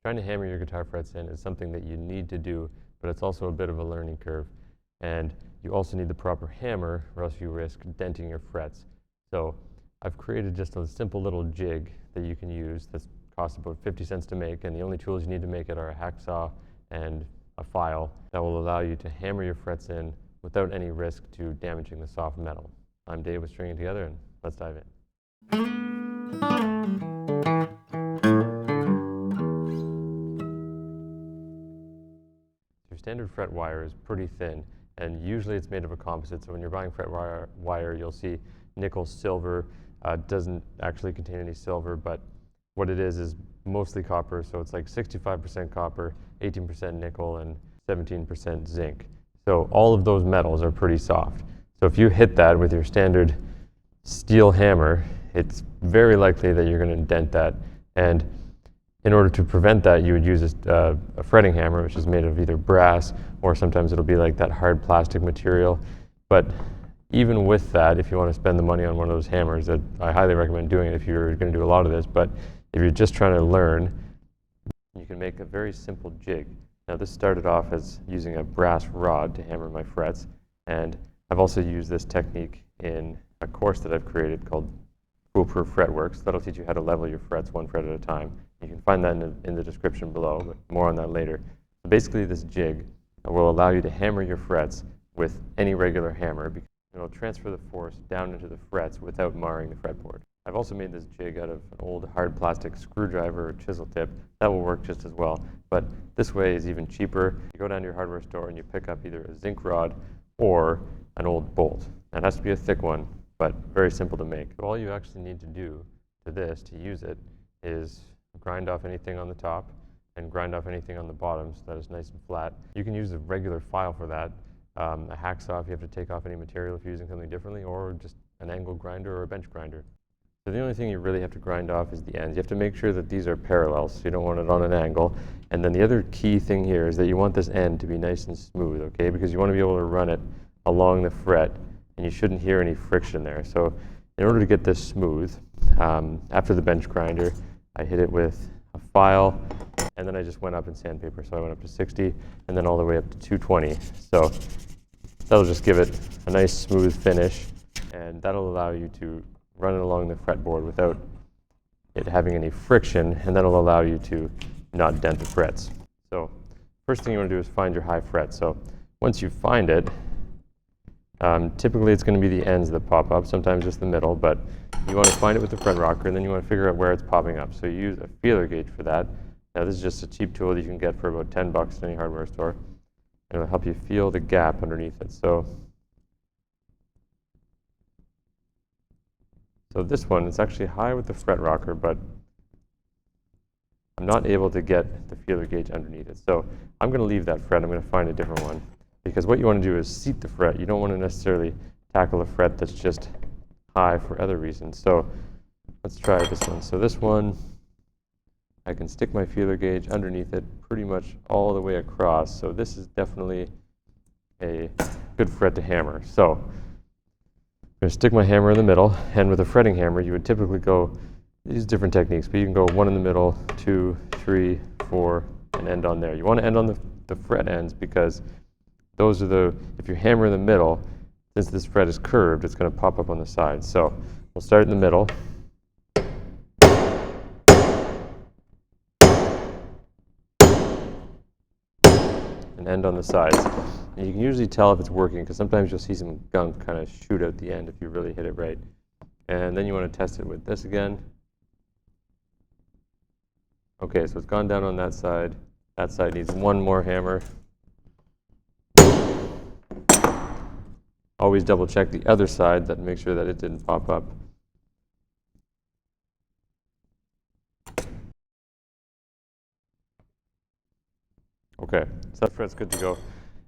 Trying to hammer your guitar frets in is something that you need to do, but it's also a bit of a learning curve. And you also need the proper hammer, or else you risk denting your frets. So I've created just a simple little jig that you can use that costs about 50 cents to make, and the only tools you need to make it are a hacksaw and a file that will allow you to hammer your frets in without any risk to damaging the soft metal. I'm Dave with Stringing Together, and let's dive in. Your standard fret wire is pretty thin, and usually it's made of a composite. So when you're buying fret wire, you'll see nickel, silver. Doesn't actually contain any silver, but what it is mostly copper. So it's like 65% copper, 18% nickel, and 17% zinc. So all of those metals are pretty soft. So if you hit that with your standard steel hammer, it's very likely that you're going to dent that. And in order to prevent that, you would use a fretting hammer, which is made of either brass, or sometimes it'll be like that hard plastic material. But even with that, if you want to spend the money on one of those hammers, that I highly recommend doing it if you're going to do a lot of this. But if you're just trying to learn, you can make a very simple jig. Now this started off as using a brass rod to hammer my frets, and I've also used this technique in a course that I've created called Foolproof Fretwork. So that'll teach you how to level your frets one fret at a time. You can find that in the description below, but more on that later. So basically this jig will allow you to hammer your frets with any regular hammer, because it'll transfer the force down into the frets without marring the fretboard. I've also made this jig out of an old hard plastic screwdriver or chisel tip. That will work just as well, but this way is even cheaper. You go down to your hardware store and you pick up either a zinc rod or an old bolt. It has to be a thick one, but very simple to make. All you actually need to do to this, to use it, is grind off anything on the top and grind off anything on the bottom so that it's nice and flat. You can use a regular file for that, a hacksaw if you have to take off any material if you're using something differently, or just an angle grinder or a bench grinder. So the only thing you really have to grind off is the ends. You have to make sure that these are parallel, so you don't want it on an angle. And then the other key thing here is that you want this end to be nice and smooth, okay? Because you want to be able to run it along the fret, and you shouldn't hear any friction there. So in order to get this smooth, after the bench grinder, I hit it with a file, and then I just went up in sandpaper. So I went up to 60, and then all the way up to 220. So that'll just give it a nice smooth finish, and that'll allow you to run it along the fretboard without it having any friction, and that'll allow you to not dent the frets. So first thing you want to do is find your high fret. So once you find it, typically it's going to be the ends that pop up, sometimes just the middle, but you want to find it with the fret rocker, and then you want to figure out where it's popping up. So you use a feeler gauge for that. Now this is just a cheap tool that you can get for about 10 bucks at any hardware store, and it'll help you feel the gap underneath it. So this one, it's actually high with the fret rocker, but I'm not able to get the feeler gauge underneath it. So I'm going to leave that fret. I'm going to find a different one, because what you want to do is seat the fret. You don't want to necessarily tackle a fret that's just high for other reasons. So let's try this one. So this one, I can stick my feeler gauge underneath it pretty much all the way across. So this is definitely a good fret to hammer. So I'm going to stick my hammer in the middle, and with a fretting hammer, you would typically go, these different techniques, but you can go one in the middle, 2, 3, 4, and end on there. You want to end on the fret ends, because those are if you hammer in the middle, since this fret is curved, it's going to pop up on the sides. So we'll start in the middle. And end on the sides. And you can usually tell if it's working, because sometimes you'll see some gunk kind of shoot out the end if you really hit it right. And then you want to test it with this again. Okay, so it's gone down on that side. That side needs one more hammer. Always double check the other side, that make sure that it didn't pop up. Okay, so that fret's good to go.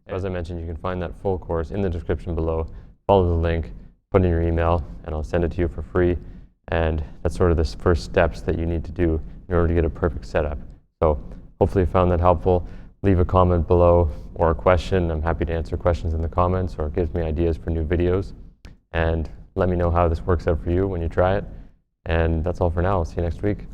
As I mentioned, you can find that full course in the description below. Follow the link, put in your email, and I'll send it to you for free. And that's sort of the first steps that you need to do in order to get a perfect setup. So hopefully you found that helpful. Leave a comment below or a question. I'm happy to answer questions in the comments, or it gives me ideas for new videos. And let me know how this works out for you when you try it. And that's all for now. I'll see you next week.